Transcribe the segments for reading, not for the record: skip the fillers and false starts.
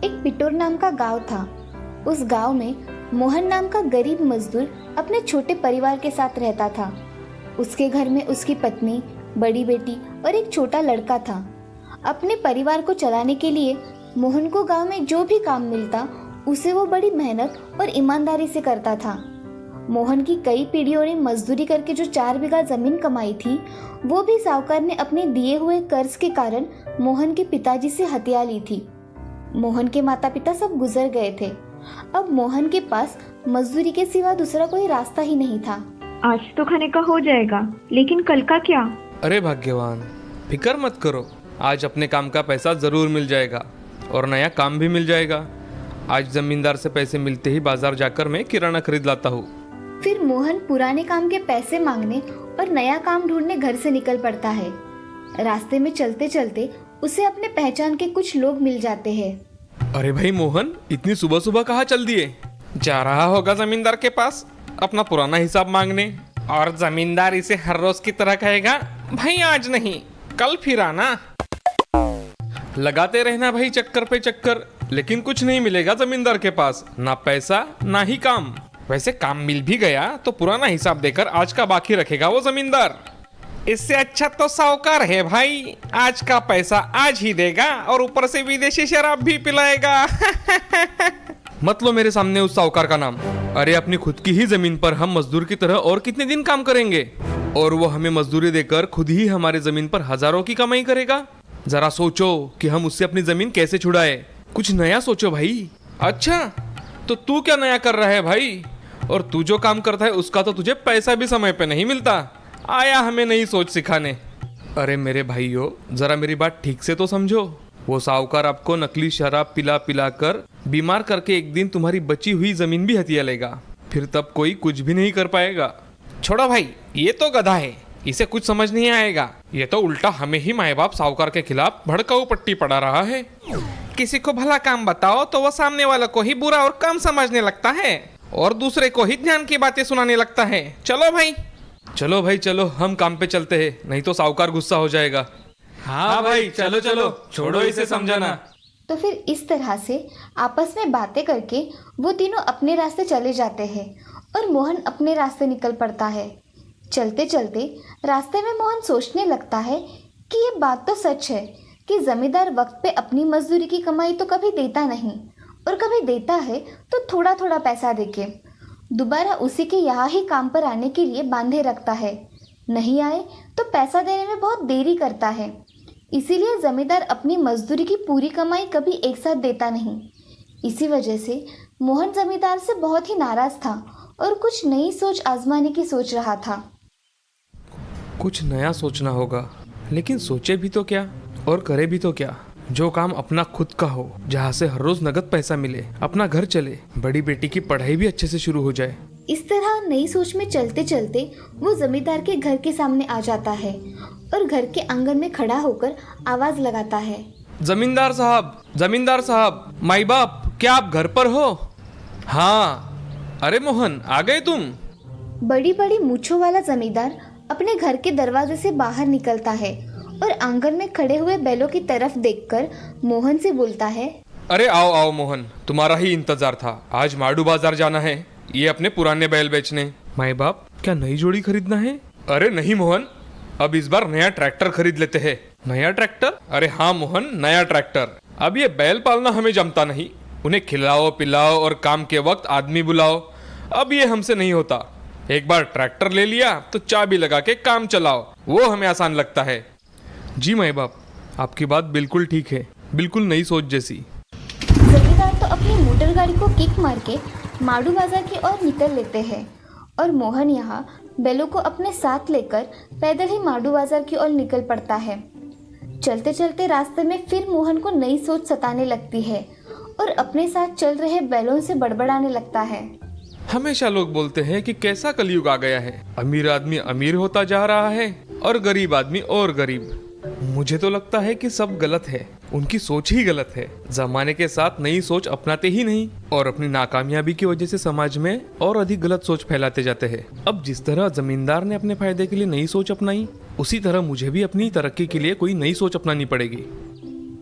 एक पिटोर नाम का गांव था। उस गांव में मोहन नाम का गरीब मजदूर अपने छोटे परिवार के साथ रहता था। उसके घर में उसकी पत्नी, बड़ी बेटी और एक छोटा लड़का था। अपने परिवार को चलाने के लिए मोहन को गांव में जो भी काम मिलता उसे वो बड़ी मेहनत और ईमानदारी से करता था। मोहन की कई पीढ़ियों ने मजदूरी करके जो 4 बीघा जमीन कमाई थी, वो भी साहूकार ने अपने दिए हुए कर्ज के कारण मोहन के पिताजी से हथिया ली थी। मोहन के माता पिता सब गुजर गए थे। अब मोहन के पास मजदूरी के सिवा दूसरा कोई रास्ता ही नहीं था। आज तो खाने का हो जाएगा, लेकिन कल का क्या? अरे भाग्यवान, फिक्र मत करो, आज अपने काम का पैसा जरूर मिल जाएगा और नया काम भी मिल जाएगा। आज जमींदार से पैसे मिलते ही बाजार जाकर मैं किराना खरीद लाता हूँ। फिर मोहन पुराने काम के पैसे मांगने और नया काम ढूंढने घर से निकल पड़ता है। रास्ते में चलते चलते उसे अपने पहचान के कुछ लोग मिल जाते हैं। अरे भाई मोहन, इतनी सुबह सुबह कहाँ चल दिए? जा रहा होगा जमींदार के पास अपना पुराना हिसाब मांगने, और जमींदार इसे हर रोज की तरह कहेगा, भाई आज नहीं कल फिर आना। लगाते रहना भाई चक्कर पे चक्कर, लेकिन कुछ नहीं मिलेगा जमींदार के पास, ना पैसा ना ही काम। वैसे काम मिल भी गया तो पुराना हिसाब देकर आज का बाकी रखेगा वो जमींदार। इससे अच्छा तो साहूकार है भाई, आज का पैसा आज ही देगा और ऊपर से विदेशी शराब भी पिलाएगा। मत लो मेरे सामने उस साहूकार का नाम। अरे अपनी खुद की ही जमीन पर हम मजदूर की तरह और कितने दिन काम करेंगे, और वो हमें मजदूरी देकर खुद ही हमारे जमीन पर हजारों की कमाई करेगा। जरा सोचो कि हम उससे अपनी जमीन कैसे छुड़ाए। कुछ नया सोचो भाई। अच्छा, तो तू क्या नया कर रहा है भाई? और तू जो काम करता है उसका तो तुझे पैसा भी समय पे नहीं मिलता। आया हमें नई सोच सिखाने। अरे मेरे भाइयों, जरा मेरी बात ठीक से तो समझो। वो साहूकार आपको नकली शराब पिला पिला कर बीमार करके एक दिन तुम्हारी बची हुई जमीन भी हथिया लेगा, फिर तब कोई कुछ भी नहीं कर पाएगा। छोड़ो भाई, ये तो गधा है, इसे कुछ समझ नहीं आएगा। ये तो उल्टा हमें ही माए बाप साहूकार के खिलाफ भड़काऊ पट्टी पड़ा रहा है। किसी को भला काम बताओ तो वो सामने वाले को ही बुरा और कम समझने लगता है, और दूसरे को ही ध्यान की बातें सुनाने लगता है। चलो भाई चलो, हम काम पे चलते हैं, नहीं तो साहूकार गुस्सा हो जाएगा। हाँ भाई चलो चलो, छोड़ो इसे समझाना। तो फिर इस तरह से आपस में बातें करके वो तीनों अपने रास्ते चले जाते हैं और मोहन अपने रास्ते निकल पड़ता है। चलते चलते रास्ते में मोहन सोचने लगता है कि ये बात तो सच है कि जमींदार वक्त पे अपनी मजदूरी की कमाई तो कभी देता नहीं, और कभी देता है तो थोड़ा थोड़ा पैसा देके दोबारा उसी के यहाँ ही काम पर आने के लिए बांधे रखता है। नहीं आए तो पैसा देने में बहुत देरी करता है। इसीलिए जमींदार अपनी मजदूरी की पूरी कमाई कभी एक साथ देता नहीं। इसी वजह से मोहन जमींदार से बहुत ही नाराज था और कुछ नई सोच आजमाने की सोच रहा था। कुछ नया सोचना होगा, लेकिन सोचे भी तो क्या और करे भी तो क्या? जो काम अपना खुद का हो, जहाँ से हर रोज नगद पैसा मिले, अपना घर चले, बड़ी बेटी की पढ़ाई भी अच्छे से शुरू हो जाए। इस तरह नई सोच में चलते चलते वो जमींदार के घर के सामने आ जाता है और घर के आंगन में खड़ा होकर आवाज लगाता है, जमींदार साहब, माई बाप, क्या आप घर पर हो? हाँ। अरे मोहन, आ गए तुम? बड़ी बड़ी मूंछों वाला जमींदार अपने घर के दरवाजे से बाहर निकलता है और आंगन में खड़े हुए बैलों की तरफ देखकर मोहन से बोलता है, अरे आओ आओ मोहन, तुम्हारा ही इंतजार था। आज माडू बाजार जाना है, ये अपने पुराने बैल बेचने। माई बाप, क्या नई जोड़ी खरीदना है? अरे नहीं मोहन, अब इस बार नया ट्रैक्टर खरीद लेते हैं। नया ट्रैक्टर? अरे हाँ मोहन, नया ट्रैक्टर। अब ये बैल पालना हमें जमता नहीं, उन्हें खिलाओ पिलाओ और काम के वक्त आदमी बुलाओ, अब ये हमसे नहीं होता। एक बार ट्रैक्टर ले लिया तो चाबी लगा के काम चलाओ, वो हमें आसान लगता है। जी माई बाप, आपकी बात बिल्कुल ठीक है, बिल्कुल नई सोच जैसी। जमींदार तो अपनी मोटर गाड़ी को किक मार के माडू बाजार की ओर निकल लेते हैं और मोहन यहाँ बैलों को अपने साथ लेकर पैदल ही माडू बाजार की ओर निकल पड़ता है। चलते चलते रास्ते में फिर मोहन को नई सोच सताने लगती है और अपने साथ चल रहे बैलों से बड़बड़ाने लगता है। हमेशा लोग बोलते हैं कि कैसा कलयुग आ गया है, अमीर आदमी अमीर होता जा रहा है और गरीब आदमी और गरीब। मुझे तो लगता है कि सब गलत है, उनकी सोच ही गलत है। जमाने के साथ नई सोच अपनाते ही नहीं और अपनी नाकामयाबी की वजह से समाज में और अधिक गलत सोच फैलाते जाते हैं। अब जिस तरह जमींदार ने अपने फायदे के लिए नई सोच अपनाई, उसी तरह मुझे भी अपनी तरक्की के लिए कोई नई सोच अपनानी पड़ेगी।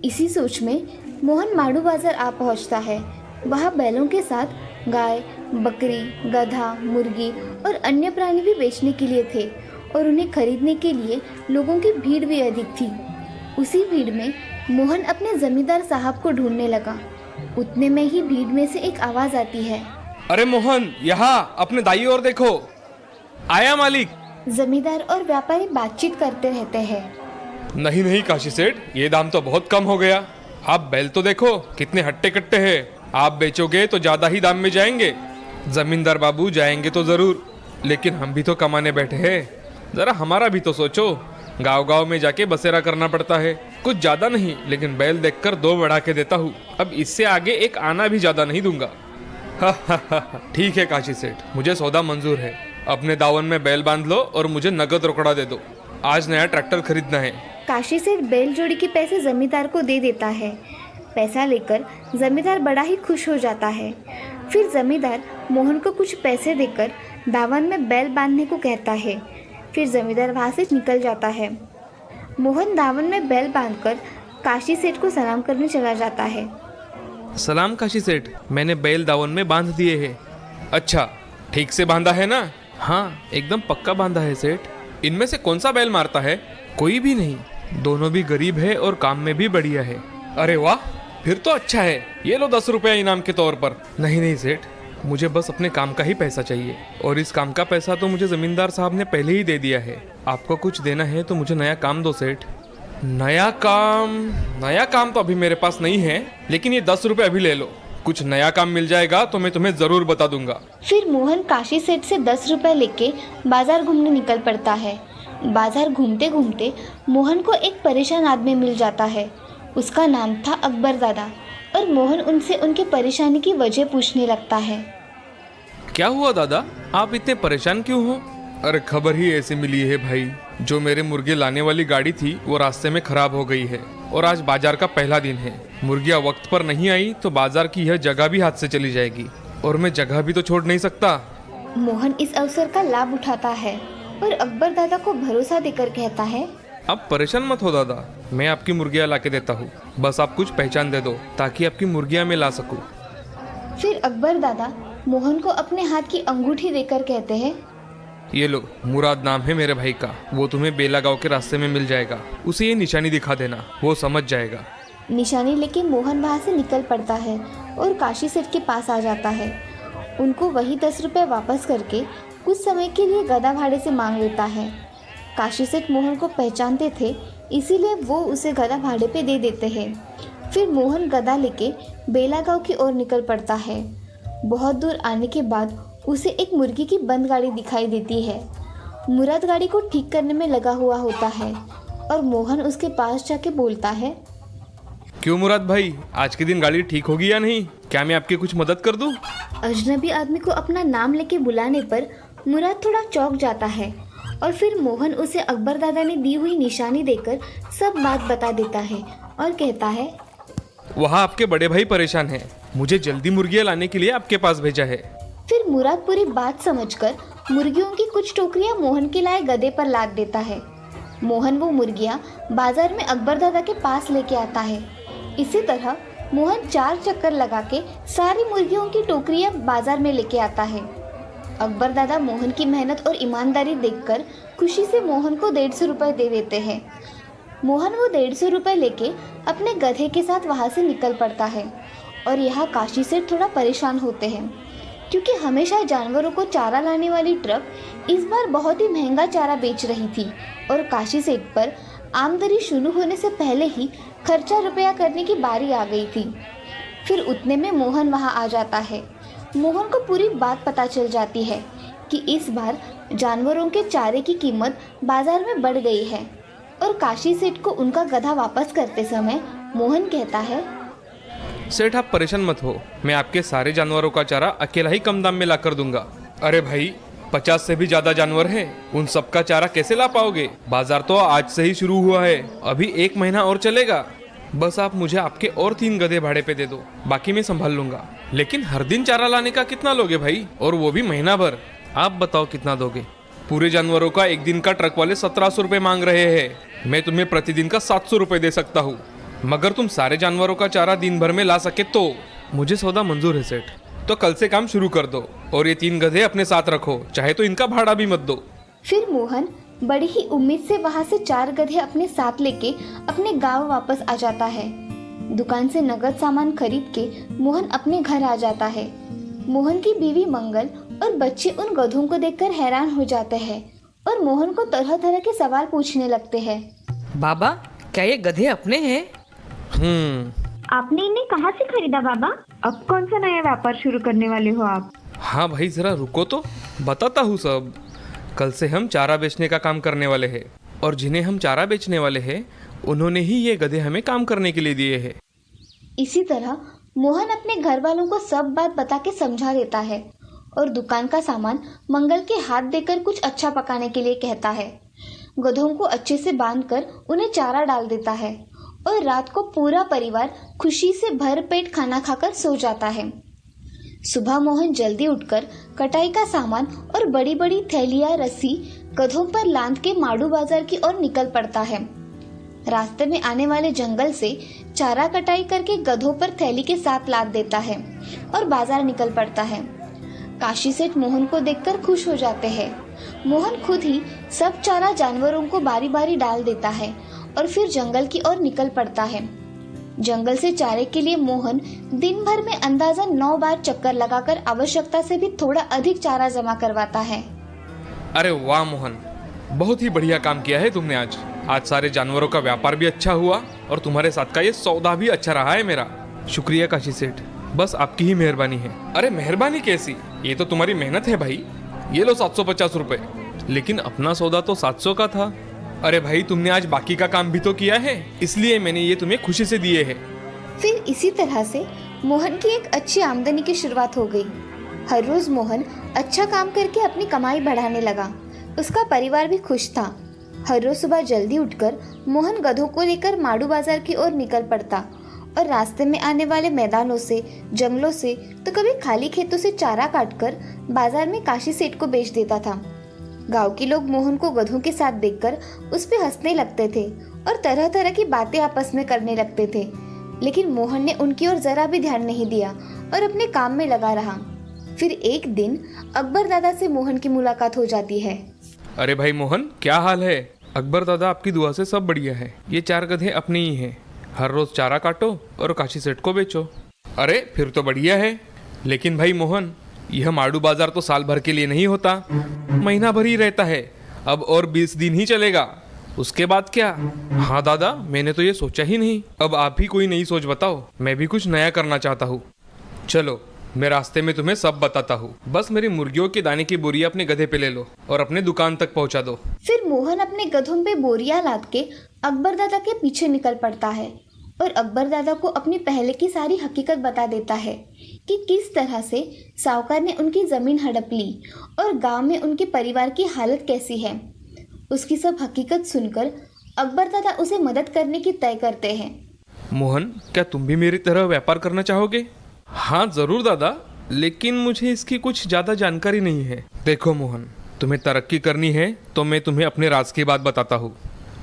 इसी सोच में मोहन माड़ू बाजार आ पहुंचता है। वहाँ बैलों के साथ गाय, बकरी, गधा, मुर्गी और अन्य प्राणी भी बेचने के लिए थे और उन्हें खरीदने के लिए लोगों की भीड़ भी अधिक थी। उसी भीड़ में मोहन अपने जमींदार साहब को ढूंढने लगा। उतने में ही भीड़ में से एक आवाज आती है, अरे मोहन, यहाँ अपने दाई ओर देखो, आया मालिक। जमींदार और व्यापारी बातचीत करते रहते हैं। नहीं नहीं काशी सेठ, ये दाम तो बहुत कम हो गया। आप बैल तो देखो कितने हट्टे कट्टे हैं। आप बेचोगे तो ज्यादा ही दाम में जाएंगे। जमींदार बाबू जाएंगे तो जरूर, लेकिन हम भी तो कमाने बैठे हैं। जरा हमारा भी तो सोचो। गांव गांव में जाके बसेरा करना पड़ता है। कुछ ज्यादा नहीं, लेकिन बैल देखकर 2 बढ़ा के देता हूँ। अब इससे आगे एक आना भी ज्यादा नहीं दूंगा। ठीक है काशी सेठ, मुझे सौदा मंजूर है। अपने दावन में बैल बांध लो और मुझे नगद रोकड़ा दे दो। आज नया ट्रैक्टर खरीदना है। काशी सेठ बैल जोड़ी के पैसे जमींदार को दे देता है। पैसा लेकर जमींदार बड़ा ही खुश हो जाता है। फिर जमींदार मोहन को कुछ पैसे देकर दावन में बैल बांधने को कहता है। फिर जमींदार वहाँ से निकल जाता है। मोहन दावन में बैल बांधकर काशी सेठ को सलाम करने चला जाता है। सलाम काशी सेठ, मैंने बैल दावन में बांध दिए हैं। अच्छा, ठीक से बांधा है ना? हाँ, एकदम पक्का बांधा है सेठ। इनमें से कौन सा बैल मारता है? कोई भी नहीं, दोनों भी गरीब है और काम में भी बढ़िया है। अरे वाह, फिर तो अच्छा है। ये लो 10 रुपया इनाम के तौर पर। नहीं नहीं सेठ, मुझे बस अपने काम का ही पैसा चाहिए, और इस काम का पैसा तो मुझे जमींदार साहब ने पहले ही दे दिया है। आपको कुछ देना है तो मुझे नया काम दो सेठ। नया काम तो अभी मेरे पास नहीं है, लेकिन ये 10 रुपये अभी ले लो। कुछ नया काम मिल जाएगा तो मैं तुम्हें जरूर बता दूंगा। फिर मोहन काशी सेठ से 10 रुपए लेके बाजार घूमने निकल पड़ता है। बाजार घूमते घूमते मोहन को एक परेशान आदमी मिल जाता है। उसका नाम था अकबर दादा, और मोहन उनसे उनकी परेशानी की वजह पूछने लगता है। क्या हुआ दादा, आप इतने परेशान क्यों हो? अरे खबर ही ऐसी मिली है भाई, जो मेरे मुर्गे लाने वाली गाड़ी थी वो रास्ते में खराब हो गई है, और आज बाजार का पहला दिन है। मुर्गियाँ वक्त पर नहीं आई तो बाजार की यह जगह भी हाथ से चली जाएगी, और मैं जगह भी तो छोड़ नहीं सकता। मोहन इस अवसर का लाभ उठाता है और अकबर दादा को भरोसा देकर कहता है, आप परेशान मत हो दादा, मैं आपकी मुर्गियाँ ला के देता हूँ। बस आप कुछ पहचान दे दो ताकि आपकी मुर्गियाँ मैं ला सकूँ। फिर अकबर दादा मोहन को अपने हाथ की अंगूठी देकर कहते हैं, ये लो, मुराद नाम है मेरे भाई का। वो तुम्हें बेला गांव के रास्ते में मिल जाएगा। उसे ये निशानी दिखा देना, वो समझ जाएगा। निशानी लेके मोहन वहाँ से निकल पड़ता है और काशी सेठ के पास आ जाता है। उनको वही 10 रुपये वापस करके कुछ समय के लिए गधा भाड़े से मांग लेता है। काशी सेठ मोहन को पहचानते थे, इसीलिए वो उसे गधा भाड़े पे दे देते हैं। फिर मोहन गधा लेके बेला गांव की ओर निकल पड़ता है। बहुत दूर आने के बाद उसे एक मुर्गी की बंद गाड़ी दिखाई देती है। मुराद गाड़ी को ठीक करने में लगा हुआ होता है और मोहन उसके पास जाके बोलता है, क्यों मुराद भाई, आज के दिन गाड़ी ठीक होगी या नहीं? क्या मैं आपकी कुछ मदद कर दूं? अजनबी आदमी को अपना नाम लेके बुलाने पर मुराद थोड़ा चौंक जाता है, और फिर मोहन उसे अकबर दादा ने दी हुई निशानी देकर सब बात बता देता है और कहता है, वहाँ आपके बड़े भाई परेशान हैं, मुझे जल्दी मुर्गियाँ लाने के लिए आपके पास भेजा है। फिर मुराद पूरी बात समझकर मुर्गियों की कुछ टोकरियां मोहन के लाए गधे पर लाद देता है। मोहन वो मुर्गियां बाजार में अकबर दादा के पास लेके आता है। इसी तरह मोहन 4 चक्कर लगा के सारी मुर्गियों की टोकरियां बाजार में लेके आता है। अकबर दादा मोहन की मेहनत और ईमानदारी देखकर खुशी से मोहन को 150 रुपये दे देते हैं। मोहन वो 150 रुपये लेके अपने गधे के साथ वहाँ से निकल पड़ता है, और यहाँ काशी से थोड़ा परेशान होते हैं, क्योंकि हमेशा जानवरों को चारा लाने वाली ट्रक इस बार बहुत ही महंगा चारा बेच रही थी, और काशी सेठ पर आमदनी शुरू होने से पहले ही खर्चा रुपया करने की बारी आ गई थी। फिर उतने में मोहन वहां आ जाता है। मोहन को पूरी बात पता चल जाती है कि इस बार जानवरों के चारे की कीमत बाजार में बढ़ गई है, और काशी सेठ को उनका गधा वापस करते समय मोहन कहता है, सेठ आप परेशान मत हो, मैं आपके सारे जानवरों का चारा अकेला ही कम दाम में ला कर दूंगा। अरे भाई, 50 से भी ज्यादा जानवर हैं, उन सबका चारा कैसे ला पाओगे? बाजार तो आज से ही शुरू हुआ है, अभी 1 महीना और चलेगा। बस आप मुझे आपके और 3 गधे भाड़े पे दे दो, बाकी मैं संभाल लूंगा। लेकिन हर दिन चारा लाने का कितना लोगे भाई, और वो भी महीना भर? आप बताओ कितना दोगे? पूरे जानवरों का एक दिन का ट्रक वाले 1700 रुपये मांग रहे हैं, मैं तुम्हें प्रतिदिन का 700 रुपये दे सकता हूँ। मगर तुम सारे जानवरों का चारा दिन भर में ला सके तो। मुझे सौदा मंजूर है सेठ। तो कल से काम शुरू कर दो और ये 3 गधे अपने साथ रखो, चाहे तो इनका भाड़ा भी मत दो। फिर मोहन बड़ी ही उम्मीद से वहाँ से 4 गधे अपने साथ लेके अपने गांव वापस आ जाता है। दुकान से नगद सामान खरीद के मोहन अपने घर आ जाता है। मोहन की बीवी मंगल और बच्चे उन गधों को देखकर हैरान हो जाते हैं और मोहन को तरह तरह के सवाल पूछने लगते हैं। बाबा, क्या ये गधे अपने हैं? आपने इन्हें कहाँ से खरीदा बाबा? अब कौन सा नया व्यापार शुरू करने वाले हो आप? हाँ भाई, जरा रुको तो बताता हूँ सब। कल से हम चारा बेचने का काम करने वाले हैं और जिन्हें हम चारा बेचने वाले हैं उन्होंने ही ये गधे हमें काम करने के लिए दिए हैं। इसी तरह मोहन अपने घर वालों को सब बात बता के समझा देता है और दुकान का सामान मंगल के हाथ देकर कुछ अच्छा पकाने के लिए कहता है। गधों को अच्छे से बांधकर उन्हें चारा डाल देता है और रात को पूरा परिवार खुशी से भर पेट खाना खाकर सो जाता है। सुबह मोहन जल्दी उठकर कटाई का सामान और बड़ी बड़ी थैलियां रस्सी गधों पर लांद के माड़ू बाजार की ओर निकल पड़ता है। रास्ते में आने वाले जंगल से चारा कटाई करके गधों पर थैली के साथ लाद देता है और बाजार निकल पड़ता है। काशी सेठ मोहन को देखकर खुश हो जाते हैं। मोहन खुद ही सब चारा जानवरों को बारी बारी डाल देता है और फिर जंगल की ओर निकल पड़ता है। जंगल से चारे के लिए मोहन दिन भर में अंदाजन 9 बार चक्कर लगाकर आवश्यकता से भी थोड़ा अधिक चारा जमा करवाता है। अरे वाह मोहन, बहुत ही बढ़िया काम किया है तुमने आज। आज सारे जानवरों का व्यापार भी अच्छा हुआ और तुम्हारे साथ का ये सौदा भी अच्छा रहा है मेरा। शुक्रिया काशी सेठ, बस आपकी ही मेहरबानी है। अरे मेहरबानी कैसी, ये तो तुम्हारी मेहनत है भाई। ये लो 750 रुपए। लेकिन अपना सौदा तो 700 का था। अरे भाई, तुमने आज बाकी का काम भी तो किया है, इसलिए मैंने ये तुम्हें खुशी से दिए हैं। फिर इसी तरह से मोहन की एक अच्छी आमदनी की शुरुआत हो गई। हर रोज मोहन अच्छा काम करके अपनी कमाई बढ़ाने लगा। उसका परिवार भी खुश था। हर रोज सुबह जल्दी उठकर मोहन गधों को लेकर माड़ू बाजार की ओर निकल पड़ता और रास्ते में आने वाले मैदानों से, जंगलों से, तो कभी खाली खेतों से चारा काटकर बाजार में काशी सेठ को बेच देता था। गांव के लोग मोहन को गधों के साथ देखकर उस पे हंसने लगते थे और तरह तरह की बातें आपस में करने लगते थे, लेकिन मोहन ने उनकी ओर जरा भी ध्यान नहीं दिया और अपने काम में लगा रहा। फिर एक दिन अकबर दादा से मोहन की मुलाकात हो जाती है। अरे भाई मोहन, क्या हाल है? अकबर दादा, आपकी दुआ से सब बढ़िया है। ये 4 गधे अपने ही हैं। हर रोज चारा काटो और काशी सेठ को बेचो। अरे फिर तो बढ़िया है। लेकिन भाई मोहन, यह माड़ू बाजार तो साल भर के लिए नहीं होता, महीना भर ही रहता है। अब और 20 दिन ही चलेगा, उसके बाद क्या? हाँ दादा, मैंने तो ये सोचा ही नहीं। अब आप ही कोई नई सोच बताओ, मैं भी कुछ नया करना चाहता हूँ। चलो, मैं रास्ते में तुम्हें सब बताता हूँ। बस मेरी मुर्गियों के दाने की बोरियां अपने गधे पे ले लो और अपने दुकान तक पहुँचा दो। फिर मोहन अपने गधों पे बोरियां लाद के अकबर दादा के पीछे निकल पड़ता है और अकबर दादा को अपनी पहले की सारी हकीकत बता देता है कि किस तरह से साहूकार ने उनकी जमीन हड़प ली और गांव में उनके परिवार की हालत कैसी है। उसकी सब हकीकत सुनकर अकबर दादा उसे मदद करने की तय करते हैं। मोहन, क्या तुम भी मेरी तरह व्यापार करना चाहोगे? हाँ जरूर दादा, लेकिन मुझे इसकी कुछ ज़्यादा जानकारी नहीं है। देखो मोहन, तुम्हें तरक्की करनी है तो मैं तुम्हें अपने राज की बात बताता हूँ।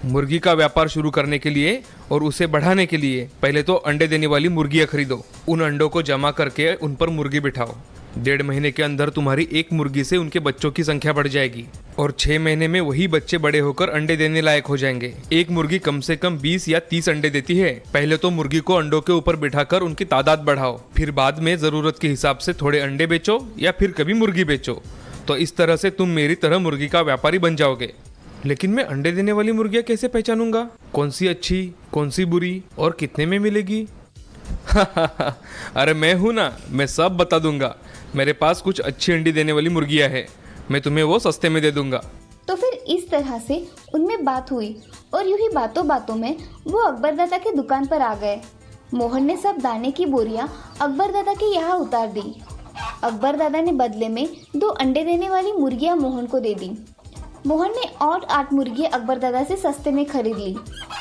मुर्गी का व्यापार शुरू करने के लिए और उसे बढ़ाने के लिए पहले तो अंडे देने वाली मुर्गियाँ खरीदो। उन अंडों को जमा करके उन पर मुर्गी बिठाओ। 1.5 महीने के अंदर तुम्हारी एक मुर्गी से उनके बच्चों की संख्या बढ़ जाएगी और 6 महीने में वही बच्चे बड़े होकर अंडे देने लायक हो जाएंगे। एक मुर्गी कम से कम 20 या 30 अंडे देती है। पहले तो मुर्गी को अंडों के ऊपर बिठाकर उनकी तादाद बढ़ाओ, फिर बाद में जरूरत के हिसाब से थोड़े अंडे बेचो या फिर कभी मुर्गी बेचो। तो इस तरह से तुम मेरी तरह मुर्गी का व्यापारी बन जाओगे। लेकिन मैं अंडे देने वाली मुर्गियाँ कैसे पहचानूंगा? कौन सी अच्छी, कौन सी बुरी और कितने में मिलेगी? अरे मैं हूं ना, मैं सब बता दूंगा। मेरे पास कुछ अच्छी अंडी देने वाली मुर्गियां हैं, मैं तुम्हें वो सस्ते में दे दूंगा। तो फिर इस तरह से उनमें बात हुई और यूं ही बातों बातों में वो अकबर दादा के दुकान पर आ गए। मोहन ने सब दाने की बोरियां अकबर दादा के यहाँ उतार दी। अकबर दादा ने बदले में 2 अंडे देने वाली मुर्गियां मोहन को दे दी। मोहन ने और 8 मुर्गियां अकबर दादा से सस्ते में खरीद ली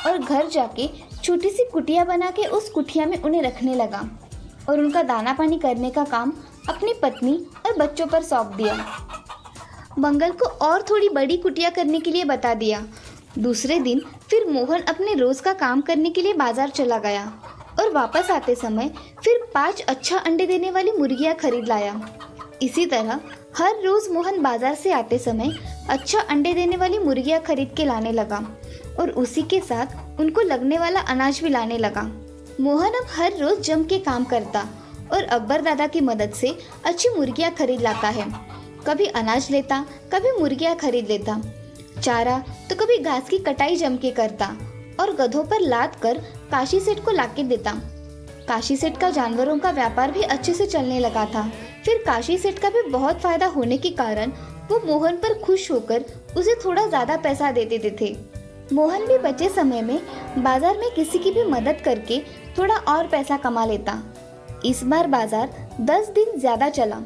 और घर जाके छोटी सी कुटिया बना के उस कुटिया में उन्हें रखने लगा और उनका दाना पानी करने का काम अपनी पत्नी और बच्चों पर सौंप दिया। मंगल को और थोड़ी बड़ी कुटिया करने के लिए बता दिया दूसरे दिन फिर मोहन अपने रोज का काम करने के लिए बाजार चला गया और वापस आते समय फिर 5 अच्छा अंडे देने वाली मुर्गियां खरीद लाया। इसी तरह हर रोज मोहन बाजार से आते समय अच्छा अंडे देने वाली मुर्गियां खरीद के लाने लगा और उसी के साथ उनको लगने वाला अनाज भी लाने लगा। मोहन अब हर रोज जम के काम करता और अकबर दादा की मदद से अच्छी मुर्गियां खरीद लाता है। कभी अनाज लेता, कभी मुर्गियां खरीद लेता, चारा तो कभी घास की कटाई जम के करता और गधों पर लाद कर काशी सेठ को लाके देता। काशी सेठ का जानवरों का व्यापार भी अच्छे से चलने लगा था। फिर काशी सेठ का भी बहुत फायदा होने के कारण वो मोहन पर खुश होकर उसे थोड़ा ज्यादा पैसा दे देते थे। मोहन भी बचे समय में बाजार में किसी की भी मदद करके थोड़ा और पैसा कमा लेता। इस बार बाजार 10 दिन ज्यादा चला।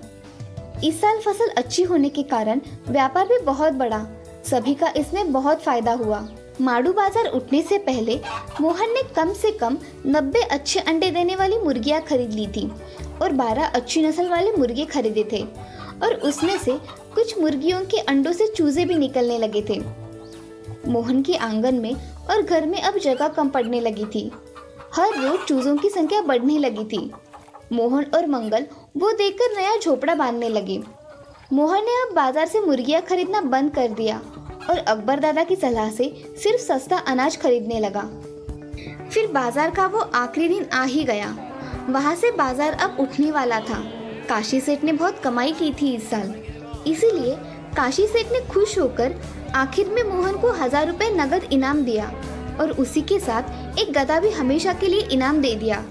इस साल फसल अच्छी होने के कारण व्यापार भी बहुत बढ़ा। सभी का इसमें बहुत फायदा हुआ। माड़ू बाजार उठने से पहले मोहन ने कम से कम 90 अच्छे अंडे देने वाली मुर्गियां खरीद ली थी और 12 अच्छी नस्ल वाले मुर्गे खरीदे थे और उसमें से कुछ मुर्गियों के अंडों से चूजे भी निकलने लगे थे। मोहन के आंगन में और घर में अब जगह कम पड़ने लगी थी। हर रोज चूजों की संख्या बढ़ने लगी थी। मोहन और मंगल वो देखकर नया झोपड़ा बांधने लगे। मोहन ने अब बाजार से मुर्गियां खरीदना बंद कर दिया और अकबर दादा की सलाह से सिर्फ सस्ता अनाज खरीदने लगा। फिर बाजार का वो आखिरी दिन आ ही गया। वहाँ से बाजार अब उठने वाला था। काशी सेठ ने बहुत कमाई की थी इस साल, इसीलिए काशी सेठ ने खुश होकर आखिर में मोहन को 1000 रुपए नगद इनाम दिया और उसी के साथ एक गधा भी हमेशा के लिए इनाम दे दिया।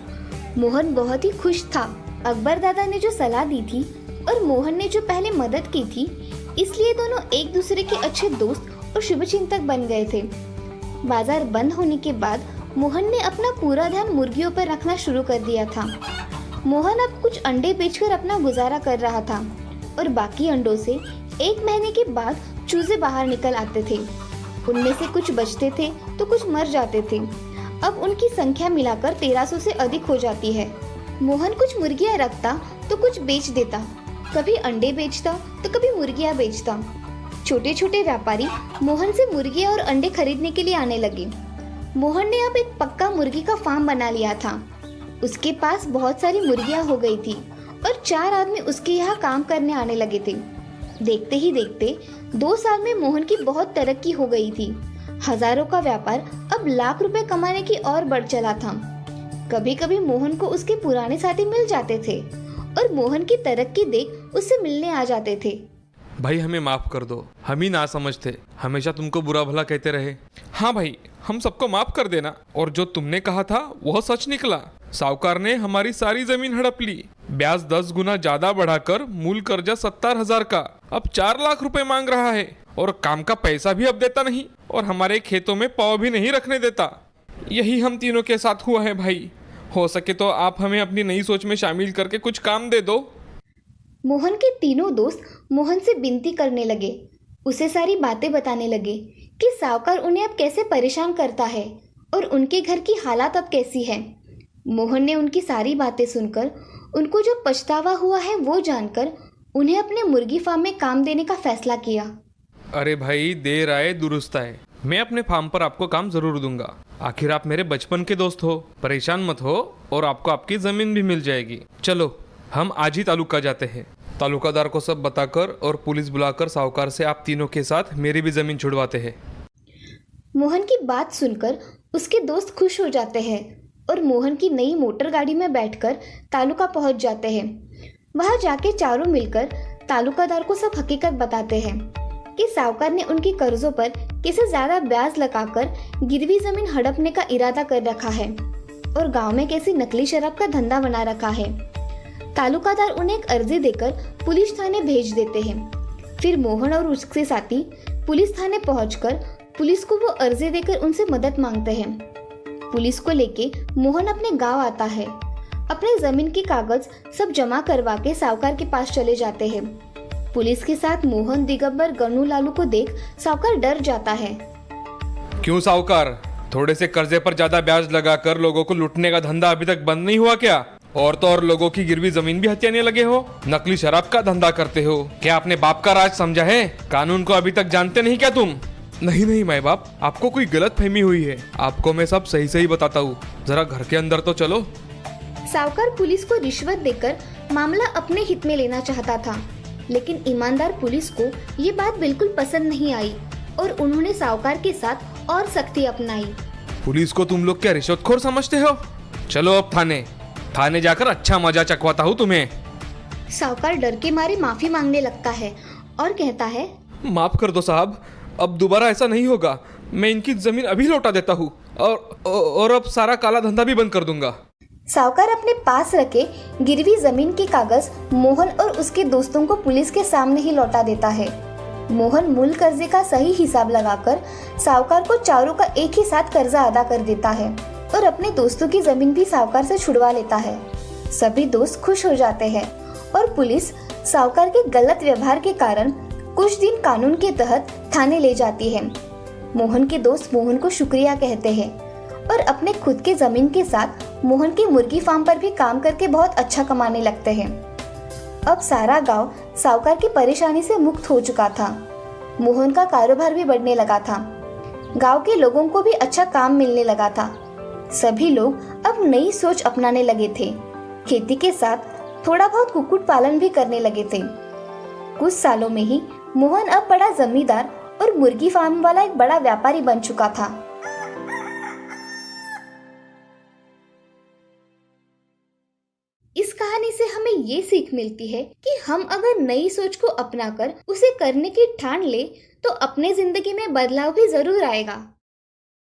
मोहन बहुत ही खुश था। अकबर दादा ने जो सलाह दी थी और मोहन ने जो पहले मदद की थी, इसलिए दोनों एक दूसरे के अच्छे दोस्त और शुभचिंतक बन गए थे। बाजार बंद होने के बाद मोहन ने अपना पूरा ध्यान मुर्गियों पर रखना शुरू कर दिया था। मोहन अब कुछ अंडे बेचकर अपना गुजारा कर रहा था और बाकी अंडों से 1 महीने के बाद चूजे बाहर निकल आते थे। उनमें से कुछ बचते थे तो कुछ मर जाते थे। अब उनकी संख्या मिलाकर 1300 से अधिक हो जाती है। मोहन कुछ मुर्गियां रखता तो कुछ बेच देता, कभी अंडे बेचता तो कभी मुर्गियां बेचता। छोटे छोटे व्यापारी मोहन से मुर्गियां और अंडे खरीदने के लिए आने लगे। मोहन ने अब एक पक्का मुर्गी का फार्म बना लिया था। उसके पास बहुत सारी मुर्गियां हो गई थी और 4 आदमी उसके यहाँ काम करने आने लगे थे। देखते ही देखते 2 साल में मोहन की बहुत तरक्की हो गई थी। हजारों का व्यापार अब लाख रुपए कमाने की ओर बढ़ चला था। कभी कभी मोहन को उसके पुराने साथी मिल जाते थे और मोहन की तरक्की देख उससे मिलने आ जाते थे। भाई हमें माफ कर दो, हम ही ना समझते, हमेशा तुमको बुरा भला कहते रहे। हाँ भाई, हम सबको माफ कर देना। और जो तुमने कहा था वह सच निकला। साहूकार ने हमारी सारी जमीन हड़प ली, ब्याज 10 गुना ज्यादा बढ़ाकर मूल कर्जा 70,000 का अब 4 लाख रुपए मांग रहा है और काम का पैसा भी अब देता नहीं और हमारे खेतों में पाँव भी नहीं रखने देता। यही हम तीनों के साथ हुआ है भाई। हो सके तो आप हमें अपनी नई सोच में शामिल करके कुछ काम दे दो। मोहन के तीनों दोस्त मोहन से विनती करने लगे, उसे सारी बातें बताने लगे कि साहूकार उन्हें अब कैसे परेशान करता है और उनके घर की हालात अब कैसी है। मोहन ने उनकी सारी बातें सुनकर उनको जो पछतावा हुआ है वो जानकर उन्हें अपने मुर्गी फार्म में काम देने का फैसला किया। अरे भाई, देर आए दुरुस्त आए। मैं अपने फार्म पर आपको काम जरूर दूंगा। आखिर आप मेरे बचपन के दोस्त हो, परेशान मत हो और आपको आपकी जमीन भी मिल जाएगी। चलो हम आज ही तालुका जाते हैं। तालुकादार को सब बताकर और पुलिस बुलाकर साहूकार से आप तीनों के साथ मेरी भी जमीन छुड़वाते हैं। मोहन की बात सुनकर उसके दोस्त खुश हो जाते हैं और मोहन की नई मोटर गाड़ी में बैठकर तालुका पहुंच जाते हैं। वहां जाके चारों मिलकर तालुकादार को सब हकीकत बताते हैं कि साहूकार ने उनके कर्जों पर किसी ज्यादा ब्याज लगाकर गिरवी जमीन हड़पने का इरादा कर रखा है और गांव में कैसी नकली शराब का धंधा बना रखा है। तालुकादार उन्हें एक अर्जी देकर पुलिस थाने भेज देते हैं। फिर मोहन और उसके साथी पुलिस थाने पहुंचकर पुलिस को वो अर्जी देकर उनसे मदद मांगते हैं। पुलिस को लेके मोहन अपने गांव आता है। अपने जमीन के कागज सब जमा करवा के साहूकार के पास चले जाते हैं। पुलिस के साथ मोहन, दिगंबर, गन्नू लालू को देख साहूकार डर जाता है। क्यों साहूकार, थोड़े से कर्जे पर ज्यादा ब्याज लगाकर लोगों को लूटने का धंधा अभी तक बंद नहीं हुआ क्या? और तो और लोगों की गिरवी जमीन भी हथियाने लगे हो, नकली शराब का धंधा करते हो। क्या अपने बाप का राज समझा है? कानून को अभी तक जानते नहीं क्या तुम? नहीं नहीं माए बाप, आपको कोई गलत फहमी हुई है। आपको मैं सब सही सही बताता हूँ, जरा घर के अंदर तो चलो। साहूकार पुलिस को रिश्वत देकर मामला अपने हित में लेना चाहता था, लेकिन ईमानदार पुलिस को ये बात बिल्कुल पसंद नहीं आई और उन्होंने साहूकार के साथ और सख्ती अपनाई। पुलिस को तुम लोग क्या रिश्वतखोर समझते हो? चलो अब थाने जाकर अच्छा मजा चखवाता हूँ तुम्हें। साहूकार डर के मारे माफी मांगने लगता है और कहता है, माफ कर दो साहब, अब दोबारा ऐसा नहीं होगा। मैं इनकी जमीन अभी लौटा देता हूँ और अब सारा काला धंधा भी बंद कर दूंगा। साहूकार अपने पास रखे गिरवी जमीन के कागज मोहन और उसके दोस्तों को पुलिस के सामने ही लौटा देता है। मोहन मूल कर्जे का सही हिसाब लगाकर साहूकार को चारों का एक ही साथ कर्जा अदा कर देता है और अपने दोस्तों की जमीन भी साहूकार से छुड़वा लेता है। सभी दोस्त खुश हो जाते हैं और पुलिस साहूकार के गलत व्यवहार के कारण कुछ दिन कानून के तहत थाने ले जाती है। मोहन के दोस्त मोहन को शुक्रिया कहते हैं और अपने खुद के जमीन के साथ मोहन के मुर्गी फार्म पर भी काम करके बहुत अच्छा कमाने लगते हैं। अब सारा गांव साहूकार की परेशानी से मुक्त हो चुका था। मोहन का कारोबार भी बढ़ने लगा था। गांव के लोगों को भी अच्छा काम मिलने लगा था। सभी लोग अब नई सोच अपनाने लगे थे। खेती के साथ थोड़ा बहुत कुक्कुट पालन भी करने लगे थे। कुछ सालों में ही मोहन अब बड़ा जमींदार और मुर्गी फार्म वाला एक बड़ा व्यापारी बन चुका था। इस कहानी से हमें ये सीख मिलती है कि हम अगर नई सोच को अपनाकर उसे करने की ठान ले तो अपने जिंदगी में बदलाव भी जरूर आएगा।